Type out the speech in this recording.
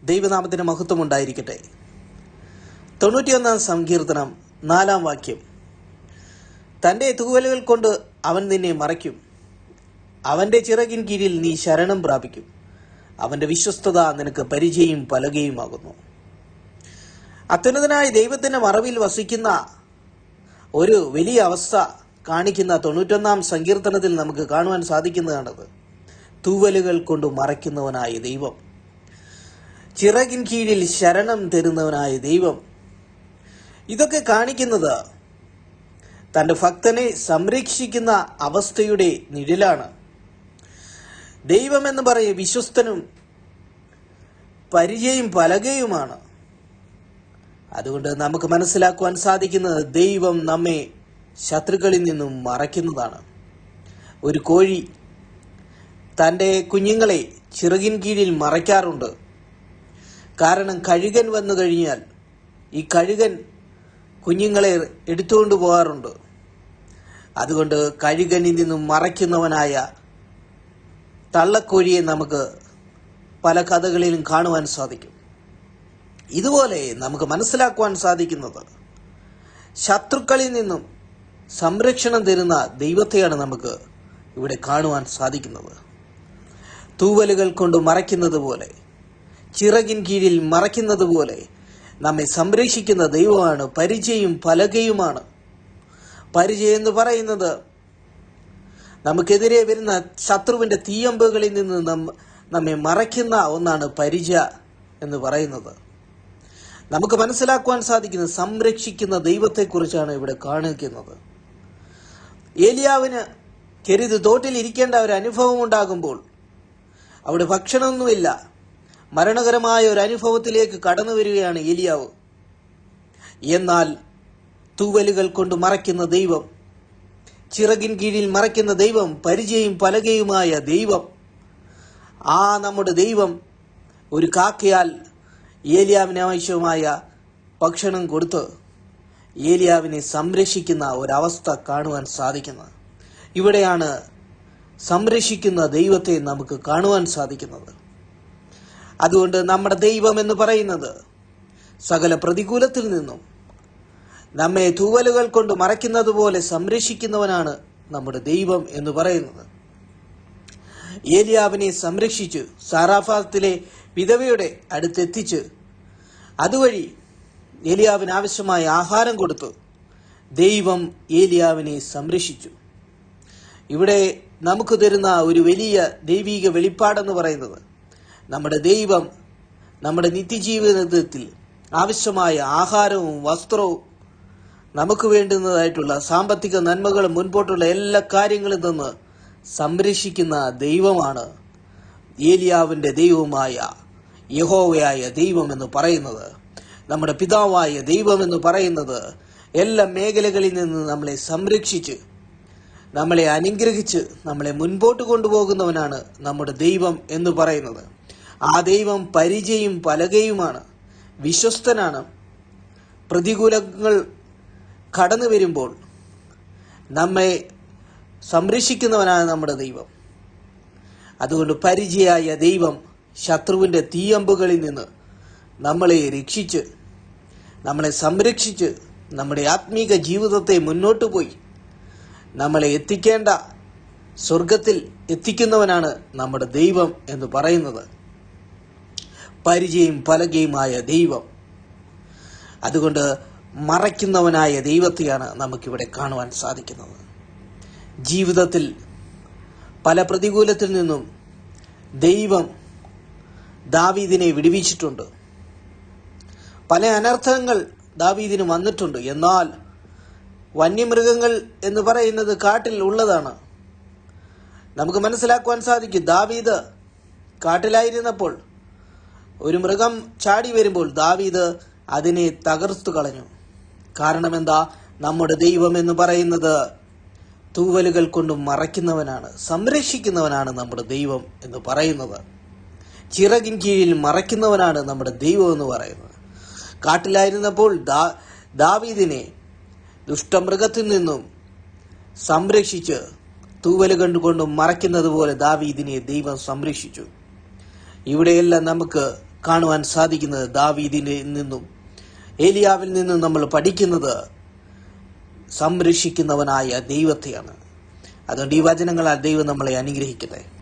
ദൈവനാമത്തിന് മഹത്വം ഉണ്ടായിരിക്കട്ടെ. 91 സങ്കീർത്തനം 4 വാക്യം. തൻ്റെ തൂവലുകൾ കൊണ്ട് അവൻ നിന്നെ മറയ്ക്കും, അവൻ്റെ ചിറകിൻ കീഴിൽ നീ ശരണം പ്രാപിക്കും, അവൻ്റെ വിശ്വസ്തത നിനക്ക് പരിചയം പലകയുമാകുന്നു. അത്യുന്നതനായ ദൈവത്തിൻ്റെ മറവിൽ വസിക്കുന്ന ഒരു വലിയ അവസ്ഥ കാണിക്കുന്ന 91 സങ്കീർത്തനത്തിൽ നമുക്ക് കാണുവാൻ സാധിക്കുന്നതാണത്. തൂവലുകൾ കൊണ്ട് മറയ്ക്കുന്നവനായ ദൈവം, ചിറകിൻ കീഴിൽ ശരണം തരുന്നവനായ ദൈവം. ഇതൊക്കെ കാണിക്കുന്നത് തൻ്റെ ഭക്തനെ സംരക്ഷിക്കുന്ന അവസ്ഥയുടെ നിഴലാണ്. ദൈവം എന്ന് പറയും വിശ്വസ്തനും പരിചയം പലകയുമാണ്. അതുകൊണ്ട് നമുക്ക് മനസ്സിലാക്കുവാൻ സാധിക്കുന്നത് ദൈവം നമ്മെ ശത്രുക്കളിൽ നിന്നും മറയ്ക്കുന്നതാണ്. ഒരു കോഴി തൻ്റെ കുഞ്ഞുങ്ങളെ ചിറകിൻ കീഴിൽ മറയ്ക്കാറുണ്ട്. കാരണം കഴുകൻ വന്നു കഴിഞ്ഞാൽ ഈ കഴുകൻ കുഞ്ഞുങ്ങളെ എടുത്തുകൊണ്ട് പോകാറുണ്ട്. അതുകൊണ്ട് കഴുകനിൽ നിന്നും മറയ്ക്കുന്നവനായ തള്ളക്കോഴിയെ നമുക്ക് പല കഥകളിലും കാണുവാൻ സാധിക്കും. ഇതുപോലെ നമുക്ക് മനസ്സിലാക്കുവാൻ സാധിക്കുന്നത് ശത്രുക്കളിൽ നിന്നും സംരക്ഷണം തരുന്ന ദൈവത്തെയാണ് നമുക്ക് ഇവിടെ കാണുവാൻ സാധിക്കുന്നത്. തൂവലുകൾ കൊണ്ട് മറയ്ക്കുന്നത് പോലെ, ചിറകിൻ കീഴിൽ മറയ്ക്കുന്നത് പോലെ നമ്മെ സംരക്ഷിക്കുന്ന ദൈവമാണ്. പരിചയം പലകയുമാണ്. പരിചയം എന്ന് പറയുന്നത് നമുക്കെതിരെ വരുന്ന ശത്രുവിൻ്റെ തീയമ്പുകളിൽ നിന്ന് നമ്മെ മറയ്ക്കുന്ന ഒന്നാണ് പരിച എന്ന് പറയുന്നത്. നമുക്ക് മനസ്സിലാക്കുവാൻ സാധിക്കുന്നത് സംരക്ഷിക്കുന്ന ദൈവത്തെക്കുറിച്ചാണ് ഇവിടെ കാണിക്കുന്നത്. ഏലിയാവിന് കെരുത് തോട്ടിൽ ഇരിക്കേണ്ട ഒരു അനുഭവം ഉണ്ടാകുമ്പോൾ അവിടെ ഭക്ഷണമൊന്നുമില്ല. മരണകരമായ ഒരു അനുഭവത്തിലേക്ക് കടന്നു വരികയാണ് ഏലിയാവ്. എന്നാൽ തൂവലുകൾ കൊണ്ട് മറയ്ക്കുന്ന ദൈവം, ചിറകിൻ കീഴിൽ മറയ്ക്കുന്ന ദൈവം, പരിചയം പലകയുമായ ദൈവം, ആ നമ്മുടെ ദൈവം ഒരു കാക്കയാൽ ഏലിയാവിന് ആവശ്യമായ ഭക്ഷണം കൊടുത്ത് ഏലിയാവിനെ സംരക്ഷിക്കുന്ന ഒരവസ്ഥ കാണുവാൻ സാധിക്കുന്നത്. ഇവിടെയാണ് സംരക്ഷിക്കുന്ന ദൈവത്തെ നമുക്ക് കാണുവാൻ സാധിക്കുന്നത്. അതുകൊണ്ട് നമ്മുടെ ദൈവം എന്ന് പറയുന്നത് സകല പ്രതികൂലത്തിൽ നിന്നും നമ്മെ തൂവലുകൾ കൊണ്ട് മറയ്ക്കുന്നത് പോലെ സംരക്ഷിക്കുന്നവനാണ് നമ്മുടെ ദൈവം എന്ന് പറയുന്നത്. ഏലിയാവിനെ സംരക്ഷിച്ചു സാറാഫാത്തിലെ വിധവയുടെ അടുത്തെത്തിച്ച് അതുവഴി ഏലിയാവിന് ആവശ്യമായ ആഹാരം കൊടുത്തു ദൈവം ഏലിയാവിനെ സംരക്ഷിച്ചു. ഇവിടെ നമുക്ക് തരുന്ന ഒരു വലിയ ദൈവിക വെളിപ്പാടെന്ന് പറയുന്നത് നമ്മുടെ ദൈവം നമ്മുടെ നിത്യജീവിതത്തിൽ ആവശ്യമായ ആഹാരവും വസ്ത്രവും നമുക്ക് വേണ്ടുന്നതായിട്ടുള്ള സാമ്പത്തിക നന്മകളും മുൻപോട്ടുള്ള എല്ലാ കാര്യങ്ങളും തന്ന് സംരക്ഷിക്കുന്ന ദൈവമാണ് ഏലിയാവിൻ്റെ ദൈവമായ യഹോവയായ ദൈവം എന്ന് പറയുന്നത്. നമ്മുടെ പിതാവായ ദൈവം എന്ന് പറയുന്നത് എല്ലാ മേഖലകളിൽ നിന്ന് നമ്മളെ സംരക്ഷിച്ച് നമ്മളെ അനുഗ്രഹിച്ച് നമ്മളെ മുൻപോട്ട് കൊണ്ടുപോകുന്നവനാണ് നമ്മുടെ ദൈവം എന്ന് പറയുന്നത്. ആ ദൈവം പരിചയം പലകയുമാണ്, വിശ്വസ്തനാണ്. പ്രതികൂലങ്ങൾ കടന്നു വരുമ്പോൾ നമ്മെ സംരക്ഷിക്കുന്നവനാണ് നമ്മുടെ ദൈവം. അതുകൊണ്ട് പരിചയായ ദൈവം ശത്രുവിൻ്റെ തീയമ്പുകളിൽ നിന്ന് നമ്മളെ രക്ഷിച്ച് നമ്മളെ സംരക്ഷിച്ച് നമ്മുടെ ആത്മീക ജീവിതത്തെ മുന്നോട്ട് പോയി നമ്മളെ എത്തിക്കേണ്ട സ്വർഗത്തിൽ എത്തിക്കുന്നവനാണ് നമ്മുടെ ദൈവം എന്ന് പറയുന്നത്. പരിചയം പലകയുമായ ദൈവം. അതുകൊണ്ട് മറയ്ക്കുന്നവനായ ദൈവത്തെയാണ് നമുക്കിവിടെ കാണുവാൻ സാധിക്കുന്നത്. ജീവിതത്തിൽ പല പ്രതികൂലത്തിൽ നിന്നും ദൈവം ദാവീദിനെ വിടുവിച്ചിട്ടുണ്ട്. പല അനർത്ഥങ്ങൾ ദാവീദിന് വന്നിട്ടുണ്ട്. എന്നാൽ വന്യമൃഗങ്ങൾ എന്ന് പറയുന്നത് കാട്ടിൽ ഉള്ളതാണ്. നമുക്ക് മനസ്സിലാക്കുവാൻ സാധിക്കും, ദാവീദ് കാട്ടിലായിരുന്നപ്പോൾ ഒരു മൃഗം ചാടി വരുമ്പോൾ ദാവീദ് അതിനെ തകർത്തു കളഞ്ഞു. കാരണം എന്താ? നമ്മുടെ ദൈവം എന്ന് പറയുന്നത് തൂവലുകൾ കൊണ്ട് മറയ്ക്കുന്നവനാണ്, സംരക്ഷിക്കുന്നവനാണ് നമ്മുടെ ദൈവം എന്ന് പറയുന്നത്. ചിറകിൻ കീഴിൽ മറയ്ക്കുന്നവനാണ് നമ്മുടെ ദൈവം എന്ന് പറയുന്നത്. കാട്ടിലായിരുന്നപ്പോൾ ദാവീദിനെ ദുഷ്ടമൃഗത്തിൽ നിന്നും സംരക്ഷിച്ച് തൂവലുകൾ കൊണ്ട് മറയ്ക്കുന്നത് പോലെ ദാവീദിനെ ദൈവം സംരക്ഷിച്ചു. ഇവിടെയെല്ലാം നമുക്ക് കാണുവാൻ സാധിക്കുന്നത്. ദാവീദിൽ നിന്നും ഏലിയാവിൽ നിന്നും നമ്മൾ പഠിക്കുന്നത് സംരക്ഷിക്കുന്നവനായ ദൈവത്തെയാണ്. അതുകൊണ്ട് ഈ വചനങ്ങളാൽ ദൈവം നമ്മളെ അനുഗ്രഹിക്കട്ടെ.